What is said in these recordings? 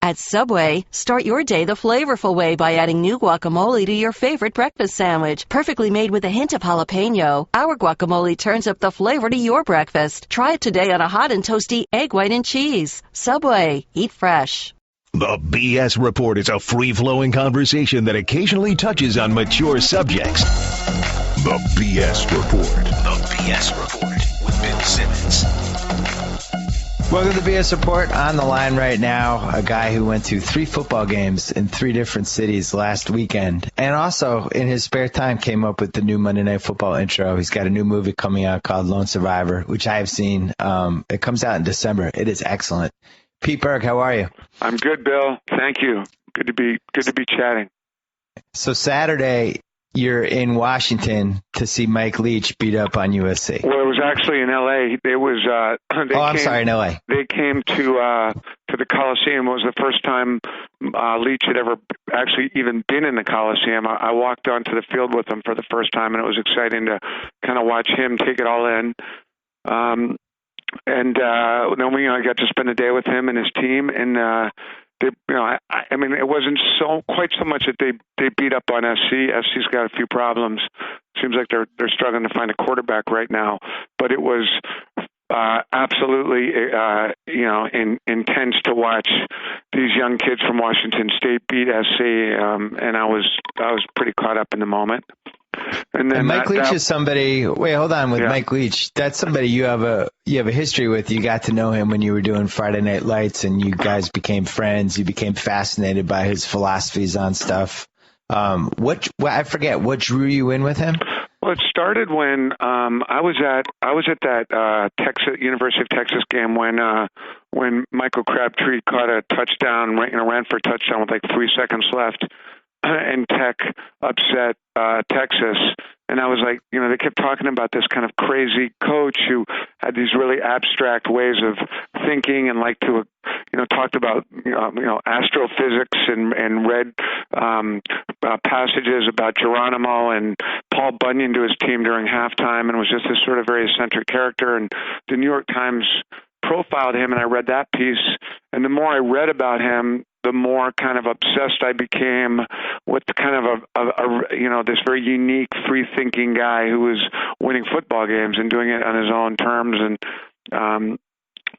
At Subway, start your day the flavorful way by adding new guacamole to your favorite breakfast sandwich. Perfectly made with a hint of jalapeno, our guacamole turns up the flavor to your breakfast. Try it today on a hot and toasty egg, white, and cheese. Subway, eat fresh. The BS Report is a free-flowing conversation that occasionally touches on mature subjects. The BS Report. The BS Report with Bill Simmons. Welcome to the BS Report. On the line right now, a guy who went to 3 football games in 3 different cities last weekend, and also in his spare time came up with the new Monday Night Football intro. He's got a new movie coming out called Lone Survivor, which I have seen. It comes out in December. It is excellent. Pete Berg, how are you? I'm good, Bill. Thank you. Good to be chatting. So Saturday, you're in Washington to see Mike Leach beat up on USC. Well, it was actually in L.A. In L.A. They came to the Coliseum. It was the first time Leach had ever actually even been in the Coliseum. I walked onto the field with him for the first time, and it was exciting to kind of watch him take it all in. And then I got to spend a day with him and his team, and I mean, it wasn't quite so much that they beat up on SC. SC's got a few problems. Seems like they're struggling to find a quarterback right now, but it was absolutely intense to watch these young kids from Washington State beat SC, and I was pretty caught up in the moment. And then Mike Leach is somebody. Wait, hold on. Mike Leach, that's somebody you have a history with. You got to know him when you were doing Friday Night Lights, and you guys became friends. You became fascinated by his philosophies on stuff. I forget what drew you in with him. Well, it started when I was at that University of Texas game when Michael Crabtree caught a touchdown, ran for a touchdown with like 3 seconds left. And Tech upset Texas. And I was like, they kept talking about this kind of crazy coach who had these really abstract ways of thinking and liked to, talked about, astrophysics and read passages about Geronimo and Paul Bunyan to his team during halftime, and was just this sort of very eccentric character. And the New York Times profiled him, and I read that piece. And the more I read about him, the more kind of obsessed I became with kind of this very unique, free-thinking guy who was winning football games and doing it on his own terms. And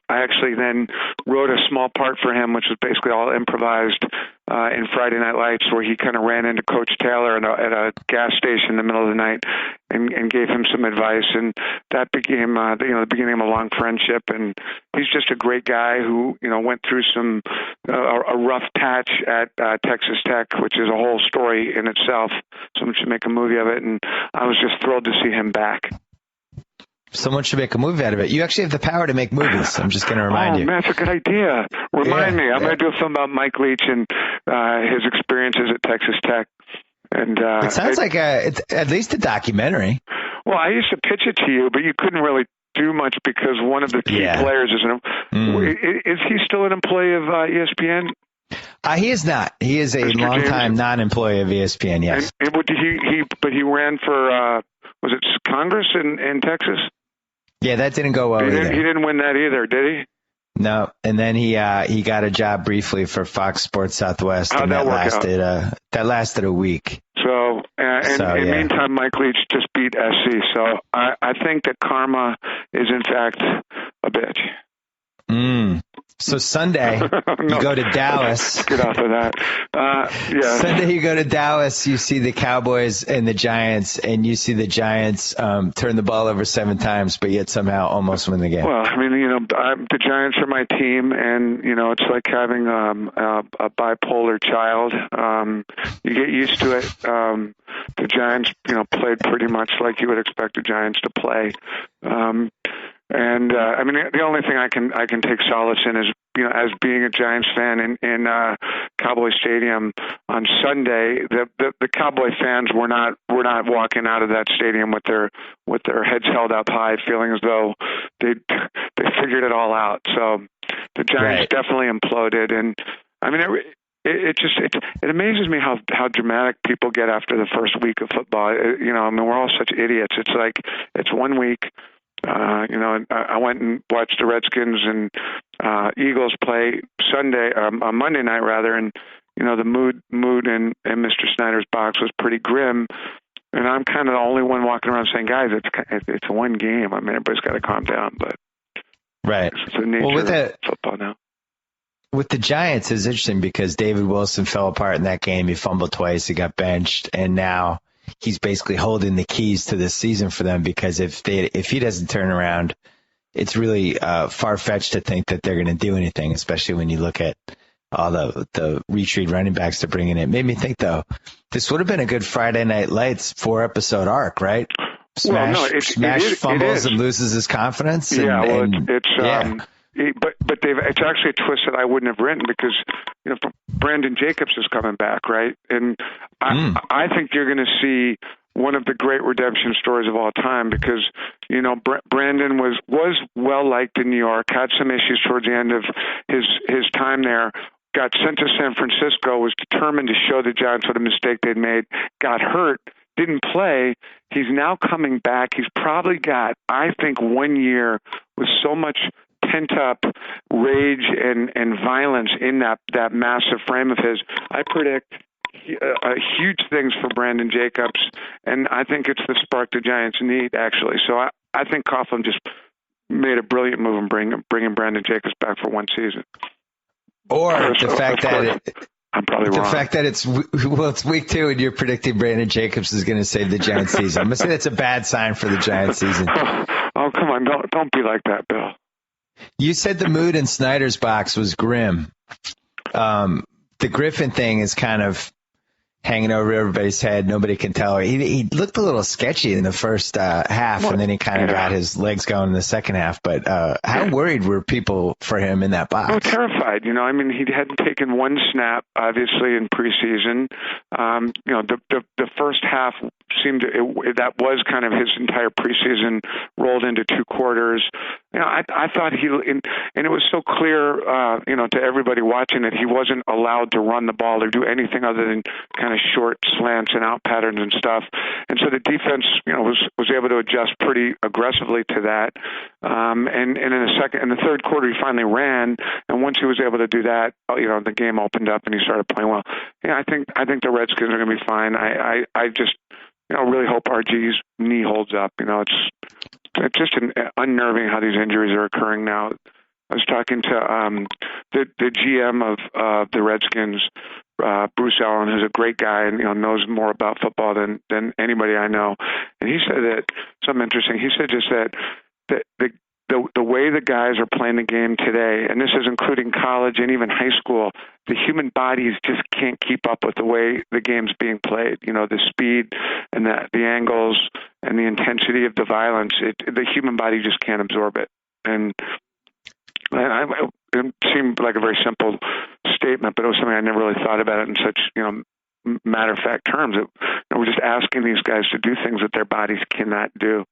I actually then wrote a small part for him, which was basically all improvised in Friday Night Lights, where he kind of ran into Coach Taylor at a gas station in the middle of the night and gave him some advice. And that became the beginning of a long friendship. And he's just a great guy who went through a rough patch at Texas Tech, which is a whole story in itself. Someone should make a movie of it. And I was just thrilled to see him back. Someone should make a movie out of it. You actually have the power to make movies. I'm just going to remind you. Oh, man, that's a good idea. Remind me. I'm going to do a film about Mike Leach and his experiences at Texas Tech. And it sounds like it's at least a documentary. Well, I used to pitch it to you, but you couldn't really do much because one of the key players is he still an employee of ESPN? He is not. He is a longtime non-employee of ESPN, yes. But he ran for, was it Congress in Texas? Yeah, that didn't go well either. He didn't win that either, did he? No, and then he got a job briefly for Fox Sports Southwest, and that lasted a week. So, in the meantime, Mike Leach just beat SC. So I think that karma is in fact a bitch. So Sunday, you go to Dallas. Get off of that. Sunday, you go to Dallas, you see the Cowboys and the Giants, and you see the Giants turn the ball over 7 times, but yet somehow almost win the game. Well, I mean, the Giants are my team, and, it's like having a bipolar child. You get used to it. The Giants, played pretty much like you would expect the Giants to play. And I mean, the only thing I can take solace in is, as being a Giants fan in Cowboy Stadium on Sunday, the Cowboy fans were not walking out of that stadium with their heads held up high, feeling as though they figured it all out. So the Giants definitely imploded, and I mean, it amazes me how dramatic people get after the first week of football. I mean, we're all such idiots. It's like it's 1 week. I went and watched the Redskins and Eagles play on Monday night rather, and the mood in Mr. Snyder's box was pretty grim. And I'm kind of the only one walking around saying, guys, it's one game. I mean, everybody's got to calm down, but right. It's the nature of football now. With the Giants, it's interesting because David Wilson fell apart in that game. He fumbled twice. He got benched, and now he's basically holding the keys to this season for them, because if he doesn't turn around, it's really far-fetched to think that they're going to do anything, especially when you look at all the retreat running backs they're bringing in. It made me think, though, this would have been a good Friday Night Lights 4-episode arc, right? Smash fumbles and loses his confidence. But it's actually a twist that I wouldn't have written, because Brandon Jacobs is coming back, right? And I think you're going to see one of the great redemption stories of all time, because Brandon was well liked in New York, had some issues towards the end of his time there, got sent to San Francisco, was determined to show the Giants what a mistake they'd made, got hurt, didn't play. He's now coming back. He's probably got, I think, 1 year with so much pent-up rage and violence in that massive frame of his. I predict huge things for Brandon Jacobs, and I think it's the spark the Giants need, actually. So I think Coughlin just made a brilliant move in bringing Brandon Jacobs back for one season. Or the fact that I'm probably wrong. The fact that it's week 2 and you're predicting Brandon Jacobs is going to save the Giants season. I'm going to say that's a bad sign for the Giants season. Oh, come on. Don't be like that, Bill. You said the mood in Snyder's box was grim. The Griffin thing is kind of hanging over everybody's head. Nobody can tell. He looked a little sketchy in the first half, and then he kind of got his legs going in the second half. But how worried were people for him in that box? Oh, terrified. I mean, he hadn't taken one snap, obviously, in preseason. The first half seemed that was kind of his entire preseason rolled into 2 quarters. I thought and it was so clear, to everybody watching it, he wasn't allowed to run the ball or do anything other than kind of short slants and out patterns and stuff. And so the defense, was able to adjust pretty aggressively to that. And in the third quarter, he finally ran. And once he was able to do that, the game opened up and he started playing well. I think the Redskins are going to be fine. I just, really hope RG's knee holds up. It's just unnerving how these injuries are occurring now. I was talking to the GM of the Redskins, Bruce Allen, who's a great guy and knows more about football than anybody I know. And he said that something interesting. He said just that the way the guys are playing the game today, and this is including college and even high school, the human bodies just can't keep up with the way the game's being played. The speed and the angles and the intensity of the violence, the human body just can't absorb it. And it seemed like a very simple statement, but it was something I never really thought about it in such, matter-of-fact terms. We're just asking these guys to do things that their bodies cannot do.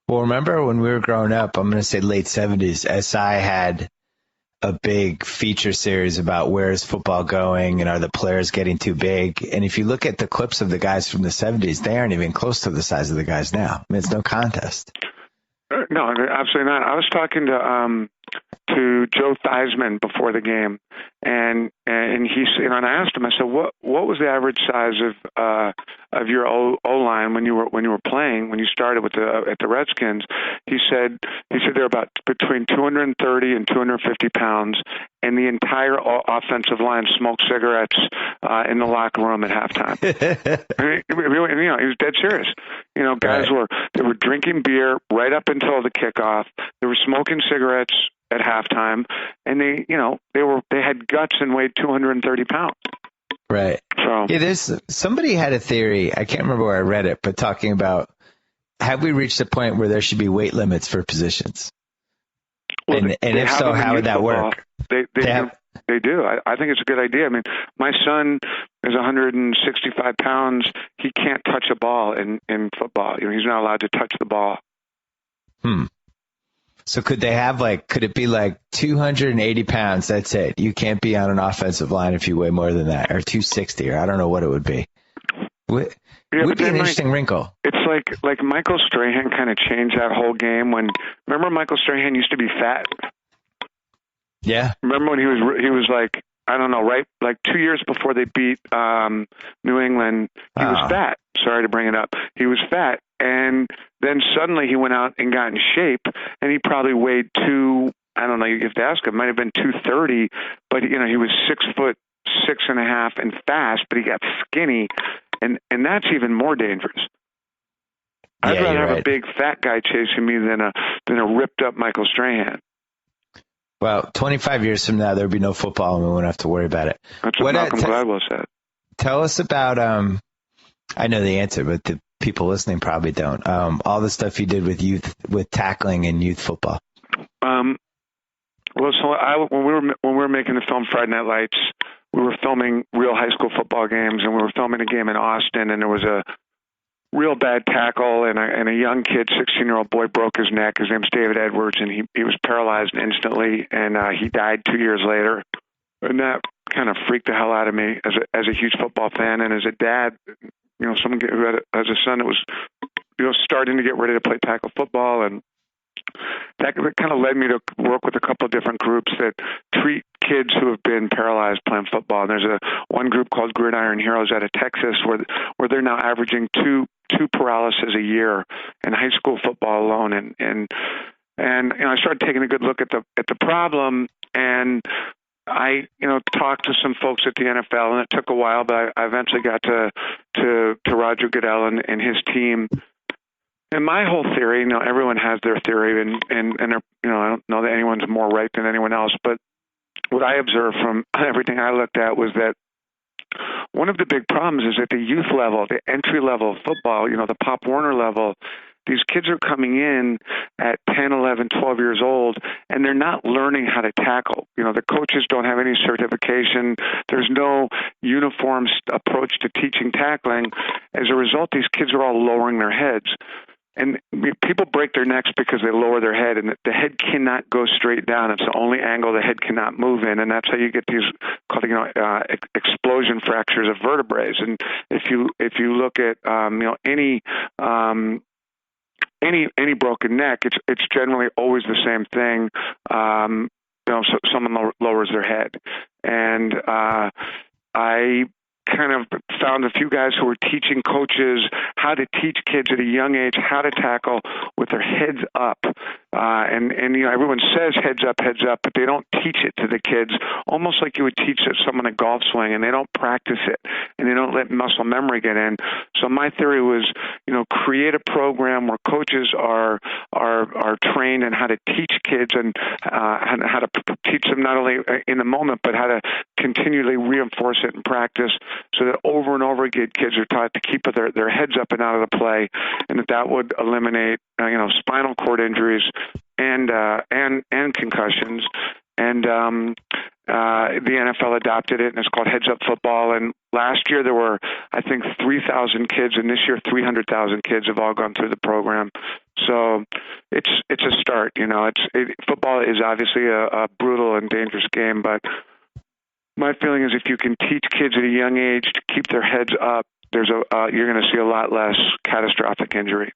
Well, remember when we were growing up, I'm going to say late 70s, SI had a big feature series about where is football going and are the players getting too big? And if you look at the clips of the guys from the 70s, they aren't even close to the size of the guys now. I mean, it's no contest. No, absolutely not. I was talking to Joe Theismann before the game, and he said, and I asked him, I said, what was the average size of your O-line when you were playing, when you started at the Redskins? He said they're about between 230 and 250 pounds, and the entire offensive line smoked cigarettes in the locker room at halftime. He was dead serious. Guys were drinking beer right up until the kickoff. They were smoking cigarettes at halftime, and they had guts and weighed 230 pounds. Right. So somebody had a theory. I can't remember where I read it, but talking about have we reached a point where there should be weight limits for positions? Well, and if so, how would that work? They do. I think it's a good idea. I mean, my son is 165 pounds. He can't touch a ball in football. He's not allowed to touch the ball. So could it be like 280 pounds? That's it. You can't be on an offensive line if you weigh more than that, or 260, or I don't know what it would be. Would be an interesting wrinkle. It's like Michael Strahan kind of changed that whole game. Remember Michael Strahan used to be fat. Yeah. Remember when he was like, I don't know, right? Like 2 years before they beat New England, he was fat. Sorry to bring it up. He was fat. And then suddenly he went out and got in shape, and he probably weighed I don't know, you have to ask him, might have been 230, but he was 6'6.5" and fast, but he got skinny, and that's even more dangerous. I'd rather have a big fat guy chasing me than a ripped up Michael Strahan. Well, 25 years from now, there'll be no football, and we won't have to worry about it. That's what Malcolm Gladwell said. Tell us about, I know the answer, but the people listening probably don't, all the stuff you did with tackling and youth football. Well, so when we were making the film Friday Night Lights, we were filming real high school football games, and we were filming a game in Austin, and there was a real bad tackle, and a young kid, 16-year-old boy, broke his neck. His name's David Edwards, and he was paralyzed instantly, and he died 2 years later. And that kind of freaked the hell out of me as a huge football fan, and as a dad, someone who has a son that was, starting to get ready to play tackle football, and that kind of led me to work with a couple of different groups that treat kids who have been paralyzed playing football. And there's one group called Gridiron Heroes out of Texas where they're now averaging two paralysis a year in high school football alone. And I started taking a good look at the problem, and I talked to some folks at the NFL, and it took a while, but I eventually got to Roger Goodell and his team. And my whole theory, everyone has their theory, and I don't know that anyone's more right than anyone else, but what I observed from everything I looked at was that one of the big problems is at the youth level, the entry level of football, the Pop Warner level, these kids are coming in at 10, 11, 12 years old, and they're not learning how to tackle. The coaches don't have any certification. There's no uniform approach to teaching tackling. As a result, these kids are all lowering their heads. And people break their necks because they lower their head, and the head cannot go straight down. It's the only angle the head cannot move in, and that's how you get these called explosion fractures of vertebrae. And if you look at any broken neck, it's generally always the same thing. So someone lowers their head, and I kind of found a few guys who were teaching coaches how to teach kids at a young age how to tackle with their heads up. And everyone says heads up, but they don't teach it to the kids, almost like you would teach someone a golf swing, and they don't practice it, and they don't let muscle memory get in. So my theory was, create a program where coaches are trained in how to teach kids and how to teach them not only in the moment, but how to continually reinforce it in practice, so that over and over again, kids are taught to keep their heads up and out of the play, and that would eliminate spinal cord injuries and concussions. And the NFL adopted it, and it's called Heads Up Football. And last year there were, I think, 3,000 kids, and this year 300,000 kids have all gone through the program. So it's a start. Football is obviously a brutal and dangerous game, but my feeling is if you can teach kids at a young age to keep their heads up, you're going to see a lot less catastrophic injury.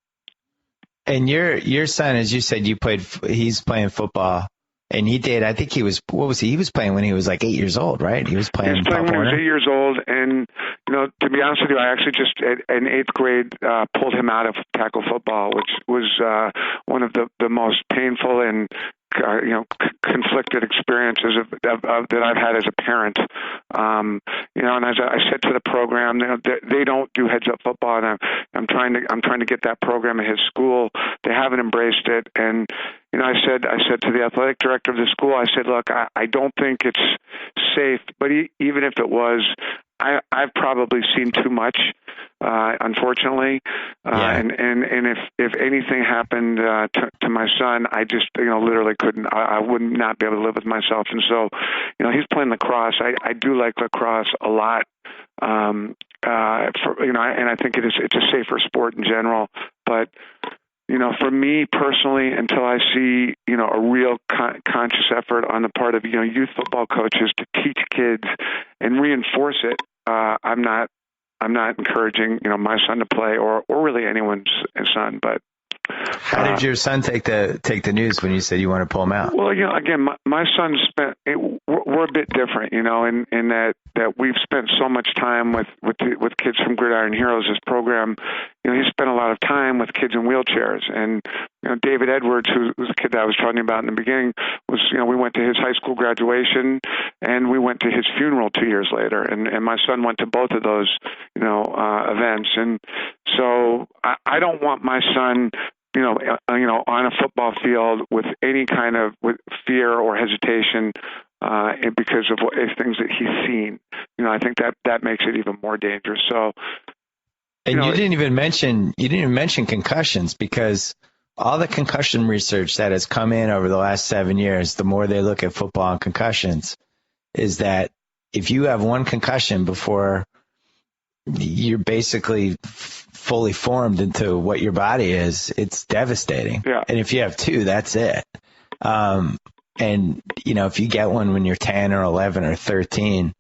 And your son, as you said, he's playing football, and he did. I think he was playing when he was like 8 years old, right? He was playing when he was 8 years old, and to be honest with you, I actually just in eighth grade pulled him out of tackle football, which was one of the most painful and conflicted experiences of that I've had as a parent. And as I said to the program, they don't do heads up football, and I'm trying to get that program at his school. They haven't embraced it, and I said to the athletic director of the school, I said, look, I don't think it's safe, but even if it was, I've probably seen too much, unfortunately. And if anything happened to my son, I just literally couldn't. I would not be able to live with myself. And so, he's playing lacrosse. I do like lacrosse a lot. And I think it's a safer sport in general. But for me personally, until I see a real conscious effort on the part of youth football coaches to teach kids and reinforce it, I'm not I'm not encouraging, my son to play or really anyone's son, but. How did your son take the news when you said you want to pull him out? Well, again, my son we're a bit different, in that we've spent so much time with kids from Gridiron Heroes. This program, he spent a lot of time with kids in wheelchairs. And, David Edwards, who's the kid that I was talking about in the beginning, was, we went to his high school graduation and we went to his funeral 2 years later. And my son went to both of those, events. And so I don't want my son, on a football field with any kind of fear or hesitation because of things that he's seen. I think that makes it even more dangerous. So, and you didn't even mention concussions, because all the concussion research that has come in over the last 7 years, the more they look at football and concussions, is that if you have one concussion before you're basically fully formed into what your body is, it's devastating. Yeah. And if you have two, that's it. And, if you get one when you're 10 or 11 or 13,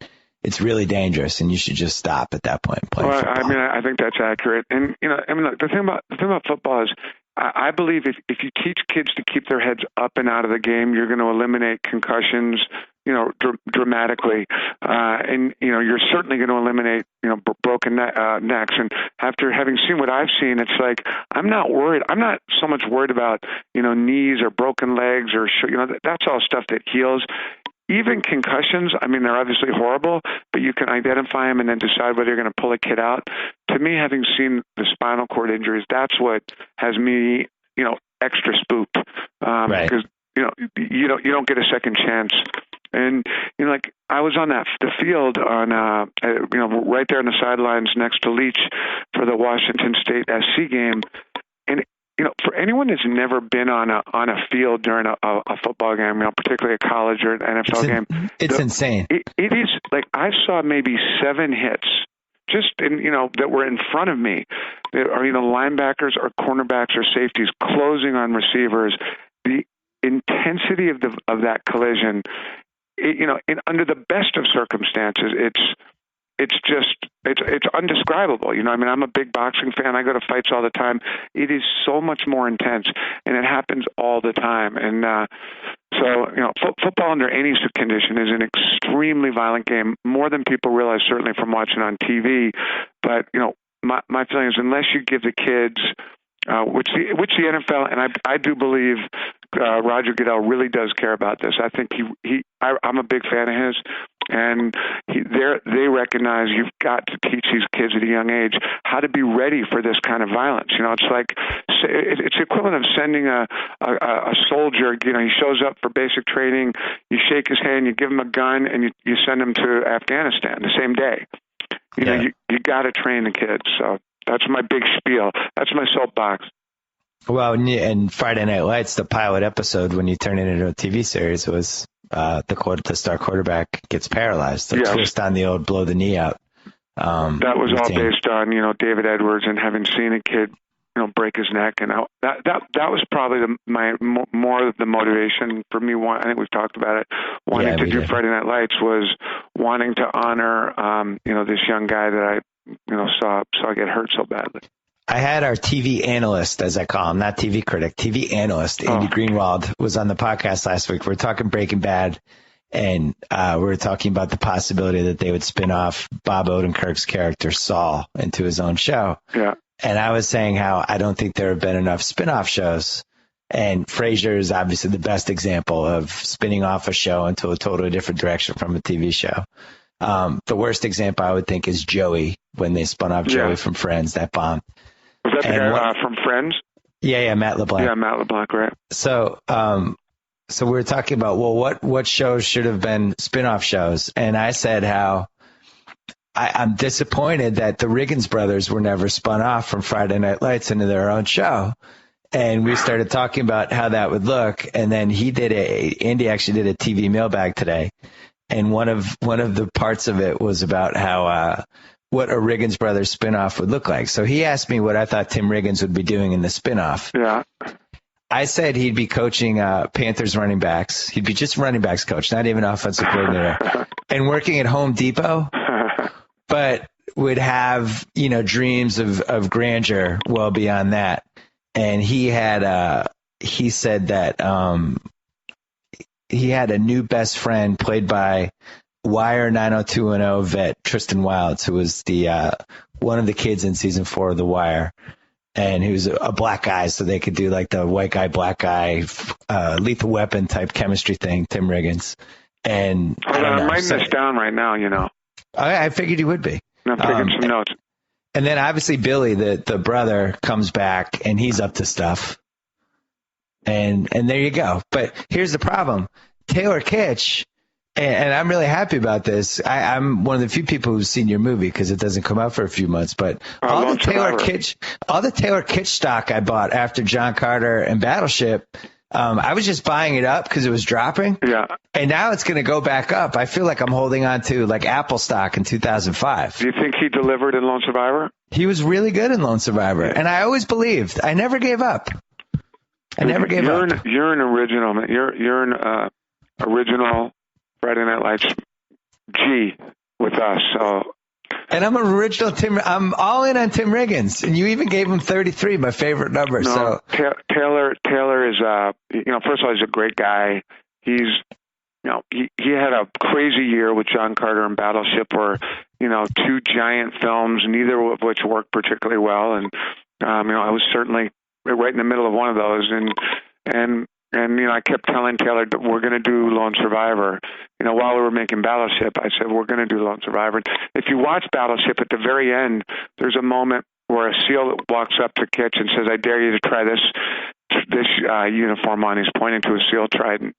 it's really dangerous, and you should just stop at that point and play football. I think that's accurate. And, look, the thing about football is I believe if you teach kids to keep their heads up and out of the game, you're going to eliminate concussions, dramatically. And, you're certainly going to eliminate, broken necks. And after having seen what I've seen, it's like, I'm not worried. I'm not so much worried about, knees or broken legs or, that's all stuff that heals. Even concussions, they're obviously horrible, but you can identify them and then decide whether you're going to pull a kid out. To me, having seen the spinal cord injuries, that's what has me, extra spooked. Right. Because, you don't get a second chance. And, like I was on the field on, right there on the sidelines next to Leach for the Washington State SC game. And, for anyone that's never been on a field during a football game, particularly a college or an NFL game, it's insane. It is like I saw maybe 7 hits just that were in front of me, that are linebackers or cornerbacks or safeties closing on receivers. The intensity of that collision, under the best of circumstances, it's undescribable. I'm a big boxing fan. I go to fights all the time. It is so much more intense, and it happens all the time. And football under any condition is an extremely violent game, more than people realize, certainly from watching on TV. But, my feeling is unless you give the kids, which the NFL, and I do believe Roger Goodell really does care about this. I think I'm a big fan of his. And they recognize you've got to teach these kids at a young age how to be ready for this kind of violence. It's like it's the equivalent of sending a soldier. He shows up for basic training. You shake his hand, you give him a gun, and you send him to Afghanistan the same day. You got to train the kids. So that's my big spiel. That's my soapbox. Well, and Friday Night Lights, the pilot episode, when you turn it into a TV series, was the star quarterback gets paralyzed. The twist on the old blow the knee out. That was all based on David Edwards and having seen a kid break his neck, and that was probably more of the motivation for me. I think we've talked about it. Wanting to do Friday Night Lights was wanting to honor this young guy that I saw get hurt so badly. I had our TV analyst, as I call him, not TV critic, TV analyst, Andy Greenwald, was on the podcast last week. We were talking Breaking Bad, and we were talking about the possibility that they would spin off Bob Odenkirk's character Saul into his own show. Yeah. And I was saying how I don't think there have been enough spin-off shows. And Frasier is obviously the best example of spinning off a show into a totally different direction from a TV show. The worst example I would think is Joey, when they spun off Joey from Friends, that bombed. Was that the guy from Friends? Yeah, Matt LeBlanc. Yeah, Matt LeBlanc, right. So we were talking about, what shows should have been spin-off shows? And I said how I'm disappointed that the Riggins brothers were never spun off from Friday Night Lights into their own show. And we started talking about how that would look. And then Andy actually did a TV mailbag today. And one of the parts of it was about how, what a Riggins Brothers spinoff would look like. So he asked me what I thought Tim Riggins would be doing in the spinoff. Yeah. I said he'd be coaching Panthers running backs. He'd be just running backs coach, not even offensive coordinator, and working at Home Depot. But would have, dreams of grandeur well beyond that. And he said that he had a new best friend played by Wire 90210 vet Tristan Wilds, who was the one of the kids in season 4 of The Wire. And he was a black guy, so they could do like the white guy, black guy, Lethal Weapon type chemistry thing, Tim Riggins. And I'm writing this down right now, I figured you would be. I'm taking some notes. And then obviously Billy, the brother, comes back and he's up to stuff. And there you go. But here's the problem. Taylor Kitsch, and I'm really happy about this. I'm one of the few people who've seen your movie because it doesn't come out for a few months. But all the Taylor Kitsch stock I bought after John Carter and Battleship, I was just buying it up because it was dropping. Yeah. And now it's going to go back up. I feel like I'm holding on to like Apple stock in 2005. Do you think he delivered in Lone Survivor? He was really good in Lone Survivor. And I always believed. I never gave up. You're an original, man. You're an original Friday Night Lights G with us. So. And I'm an original Tim. I'm all in on Tim Riggins, and you even gave him 33, my favorite number. No, so Taylor is first of all, he's a great guy. He's he had a crazy year with John Carter and Battleship, where 2 giant films, neither of which worked particularly well, and I was certainly right in the middle of one of those, and I kept telling Taylor that we're going to do Lone Survivor. While we were making Battleship, I said, we're going to do Lone Survivor. If you watch Battleship, at the very end, there's a moment where a SEAL walks up to Kitch and says, I dare you to try this uniform on. He's pointing to a SEAL trident.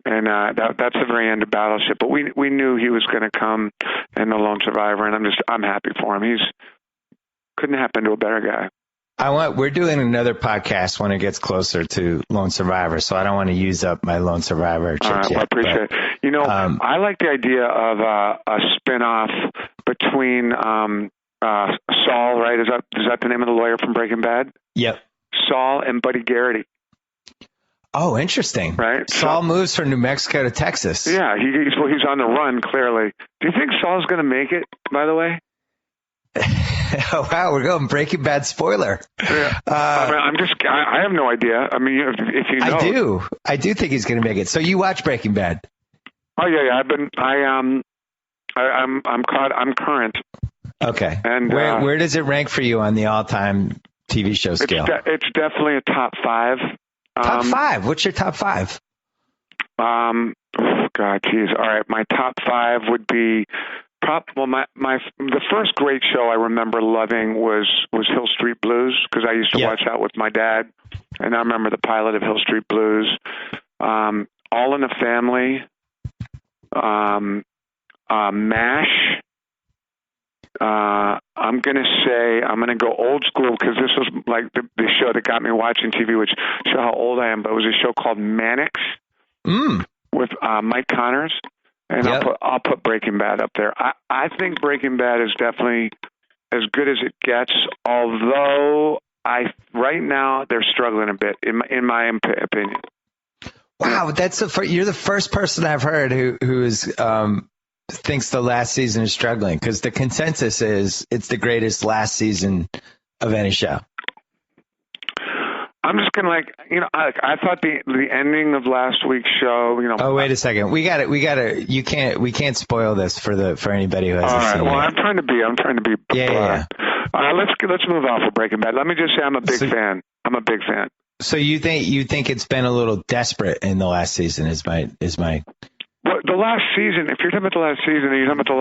And that's the very end of Battleship. But we knew he was going to come in the Lone Survivor, and I'm happy for him. Couldn't happen to a better guy. We're doing another podcast when it gets closer to Lone Survivor, so I don't want to use up my Lone Survivor chips yet. Well, I appreciate it. I like the idea of a spin-off between Saul, right? Is that the name of the lawyer from Breaking Bad? Yep. Saul and Buddy Garrity. Oh, interesting. Right? Saul moves from New Mexico to Texas. Yeah, he's on the run, clearly. Do you think Saul's going to make it, by the way? Oh, wow, we're going Breaking Bad spoiler. Yeah. I have no idea. I mean, if you know. I do think he's going to make it. So you watch Breaking Bad? Oh yeah. I'm current. Okay. And where does it rank for you on the all-time TV show scale? It's definitely a top 5. Top 5? What's your top 5? God, geez. All right, my top 5 would be. The first great show I remember loving was Hill Street Blues, because I used to watch that with my dad, and I remember the pilot of Hill Street Blues. All in the Family, MASH. I'm gonna go old school, because this was like the show that got me watching TV, which show how old I am. But it was a show called Mannix with Mike Connors. And I'll put Breaking Bad up there. I think Breaking Bad is definitely as good as it gets, although right now they're struggling a bit, in my opinion. Wow, you're the first person I've heard who is thinks the last season is struggling, because the consensus is it's the greatest last season of any show. I'm just gonna I thought the ending of last week's show, Oh, wait a second. We can't spoil this for anybody who hasn't seen it. Well, I'm trying to be. Yeah. Let's move on for Breaking Bad. Let me just say I'm a big fan. I'm a big fan. So you think it's been a little desperate in the last season? Is my. Well, the last season. If you're talking about the last season, are you talking about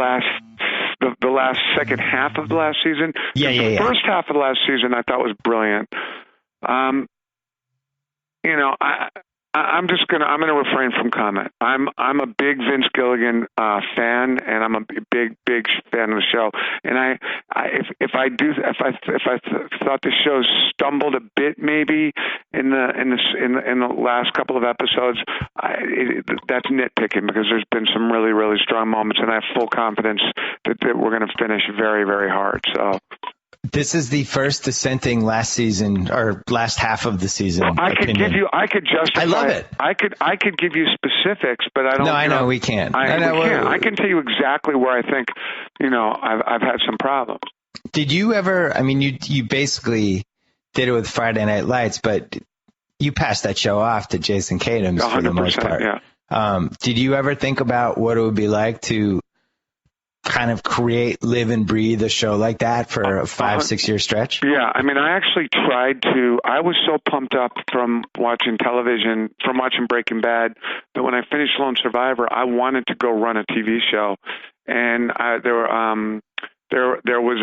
the last second half of the last season? Yeah. The first half of the last season I thought was brilliant. I'm gonna refrain from comment. I'm a big Vince Gilligan fan, and I'm a big fan of the show. And if I thought the show stumbled a bit maybe in the last couple of episodes, that's nitpicking, because there's been some really, really strong moments, and I have full confidence that we're going to finish very, very hard. So. This is the first dissenting last season or last half of the season. Well, I could justify. I love it. I could give you specifics, but I don't. No, I know we can't. I can tell you exactly where I think, I've had some problems. Did you ever? I mean, you basically did it with Friday Night Lights, but you passed that show off to Jason Katims for the most part. Yeah. Did you ever think about what it would be like to kind of create, live and breathe a show like that for a 5-6 year stretch? Yeah. I mean, I actually tried to. I was so pumped up from watching television, from watching Breaking Bad, that when I finished Lone Survivor, I wanted to go run a TV show. And there was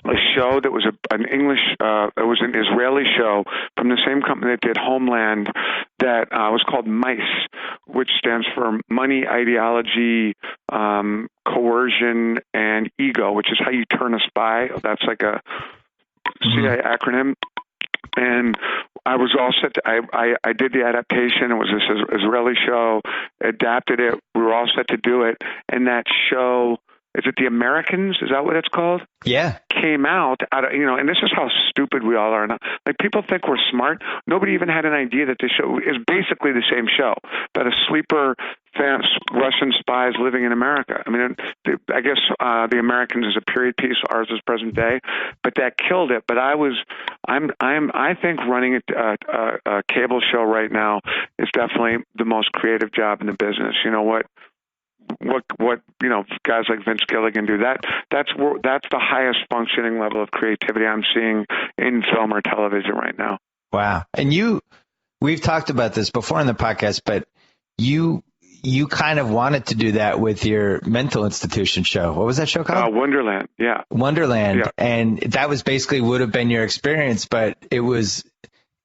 a show that was an English, it was an Israeli show from the same company that did Homeland that was called MICE, which stands for Money, Ideology, Coercion, and Ego, which is how you turn a spy. That's like a CIA acronym. And I was all set. I did the adaptation. It was this Israeli show, adapted it. We were all set to do it. And that show, is it The Americans? Is that what it's called? Yeah. Came out of, and this is how stupid we all are now. Like, people think we're smart. Nobody even had an idea that the show is basically the same show, about a sleeper Russian spies living in America. I mean, I guess The Americans is a period piece. Ours is present day, but that killed it. But I think running a cable show right now is definitely the most creative job in the business. You know what guys like Vince Gilligan do, that's the highest functioning level of creativity I'm seeing in film or television right now. Wow. And we've talked about this before in the podcast, but you kind of wanted to do that with your mental institution show. What was that show called? Wonderland. Yeah. Wonderland. Yeah. And that was basically would have been your experience, but it was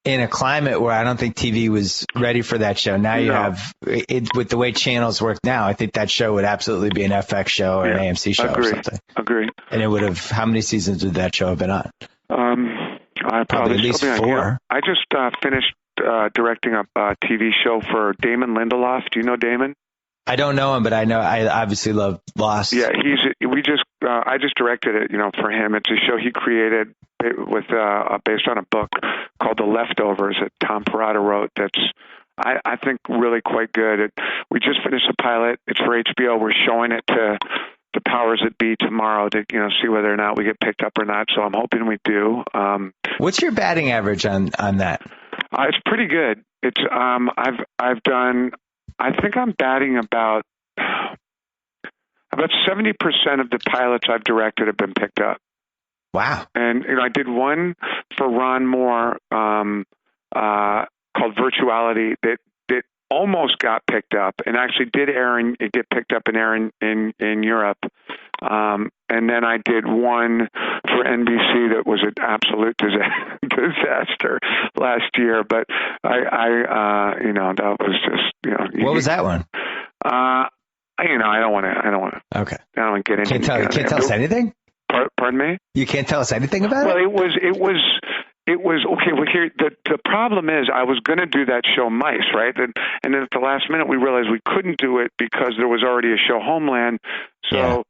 in a climate where I don't think TV was ready for that show. Now you have it with the way channels work now. I think that show would absolutely be an FX show or an AMC show or something. Agree. And it would have. How many seasons would that show have been on? I probably at least 4. I just finished directing a TV show for Damon Lindelof. Do you know Damon? I don't know him, but I obviously love Lost. Yeah, I just directed it, for him. It's a show he created with based on a book called The Leftovers that Tom Perrotta wrote. That's I think really quite good. We just finished a pilot. It's for HBO. We're showing it to the powers that be tomorrow to see whether or not we get picked up or not. So I'm hoping we do. What's your batting average on that? It's pretty good. It's I've done. I think I'm batting about 70% of the pilots I've directed have been picked up. Wow. And I did one for Ron Moore called Virtuality that almost got picked up and actually did get picked up and air in Europe. And then I did one for NBC that was an absolute disaster last year. But I that was just, What was that one? I don't want to. Okay. I don't want to get into. Can't tell us anything? Pardon me? You can't tell us anything about it? Well, it was okay. Well, here the problem is, I was going to do that show Mice, right? And then at the last minute, we realized we couldn't do it because there was already a show Homeland. So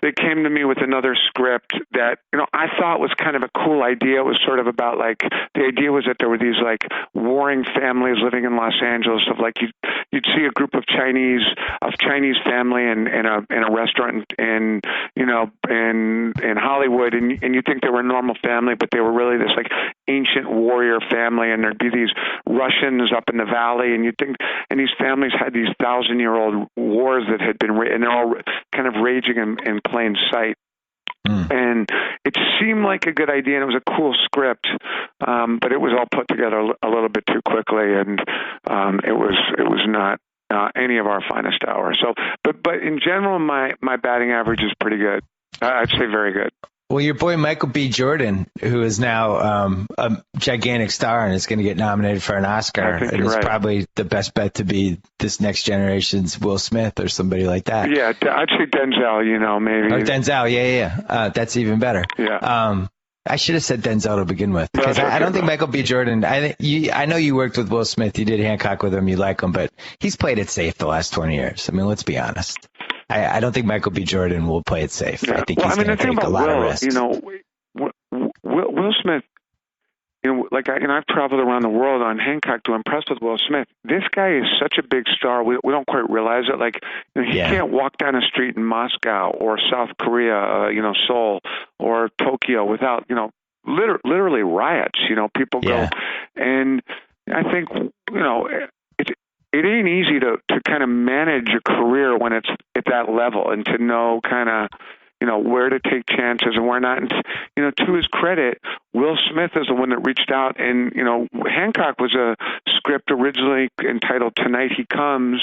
they came to me with another script that I thought was kind of a cool idea. It was sort of about the idea was that there were these warring families living in Los Angeles of you'd see a group of Chinese family in a restaurant in Hollywood, and you think they were a normal family, but they were really this ancient warrior family, and there'd be these Russians up in the valley, and these families had these 1,000-year-old wars that had been, and they're all kind of raging in plain sight. And it seemed like a good idea, and it was a cool script, but it was all put together a little bit too quickly, and it was not any of our finest hour. So, but in general, my batting average is pretty good. I'd say very good. Well, your boy Michael B. Jordan, who is now a gigantic star and is going to get nominated for an Oscar, and is probably the best bet to be this next generation's Will Smith or somebody like that. Yeah, I'd say Denzel, maybe. Oh, Denzel, yeah. That's even better. Yeah. I should have said Denzel to begin with, because I don't think Michael B. Jordan. I know you worked with Will Smith. You did Hancock with him. You like him, but he's played it safe the last 20 years. I mean, let's be honest. I don't think Michael B. Jordan will play it safe. Yeah. I think he's going to take a lot of risks. You know, Will Smith, you know, I've traveled around the world on Hancock to impress with Will Smith. This guy is such a big star. We don't quite realize it. Like, you know, he can't walk down a street in Moscow or South Korea, you know, Seoul or Tokyo without, you know, literally riots. You know, people go, and I think, you know, it ain't easy to kind of manage a career when it's at that level, and to know kind of, you know, where to take chances and where not. And, you know, to his credit, Will Smith is the one that reached out. And, you know, Hancock was a script originally entitled Tonight He Comes.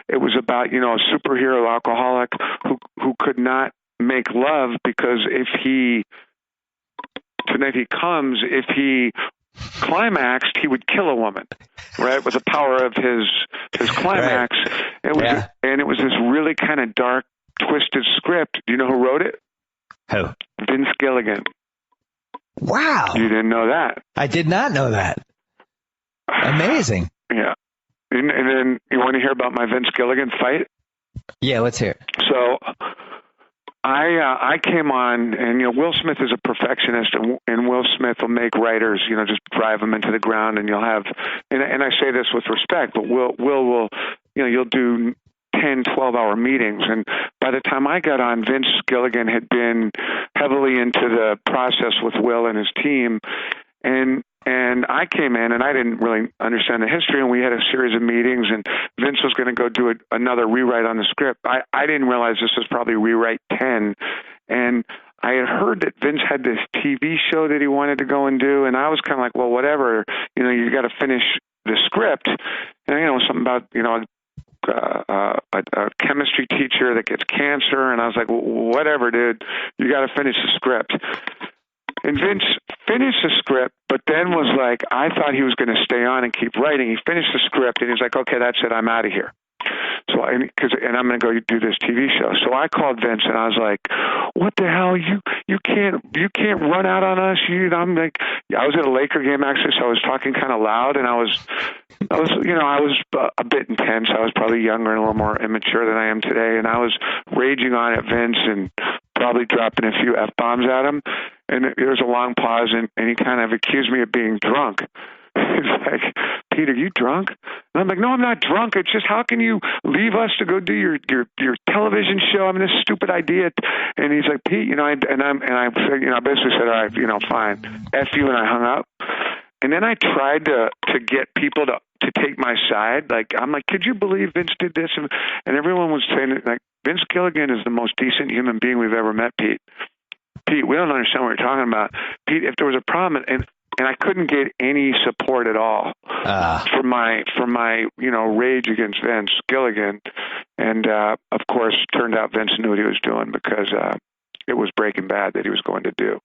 It was about, you know, a superhero alcoholic who could not make love because if he climaxed, he would kill a woman, right? With the power of his climax. Right. It was this really kind of dark, twisted script. Do you know who wrote it? Who? Vince Gilligan. Wow. You didn't know that? I did not know that. Amazing. Yeah. And then you want to hear about my Vince Gilligan fight? Yeah, let's hear it. So I came on, and, you know, Will Smith is a perfectionist, and Will Smith will make writers, you know, just drive them into the ground, and you'll have, and I say this with respect, but Will, you know, you'll do 10, 12-hour meetings. And by the time I got on, Vince Gilligan had been heavily into the process with Will and his team. And I came in, and I didn't really understand the history, and we had a series of meetings, and Vince was going to go do another rewrite on the script. I didn't realize this was probably rewrite 10. And I had heard that Vince had this TV show that he wanted to go and do, and I was kind of like, well, whatever, you know, you got to finish the script. And, you know, something about, you know, a chemistry teacher that gets cancer, and I was like, well, whatever, dude, you got to finish the script. And Vince finished the script, but then was like, I thought he was going to stay on and keep writing. He finished the script, and he's like, okay, that's it, I'm out of here. So, and I'm going to go do this TV show. So I called Vince, and I was like, what the hell? You can't run out on us. I'm like, I was at a Laker game, actually, so I was talking kind of loud, and I was a bit intense. I was probably younger and a little more immature than I am today, and I was raging on at Vince and probably dropping a few F-bombs at him. And there was a long pause, and he kind of accused me of being drunk. He's like, Pete, are you drunk? And I'm like, no, I'm not drunk. It's just, how can you leave us to go do your television show? I mean, this stupid idea. And he's like, Pete, you know, I basically said, all right, you know, fine, F you, and I hung up. And then I tried to get people to take my side. Like, I'm like, could you believe Vince did this? And everyone was saying, like, Vince Gilligan is the most decent human being we've ever met, Pete. Pete, we don't understand what you're talking about. Pete, if there was a problem, and I couldn't get any support at all for my you know, rage against Vince Gilligan. And of course, turned out Vince knew what he was doing, because it was Breaking Bad that he was going to do.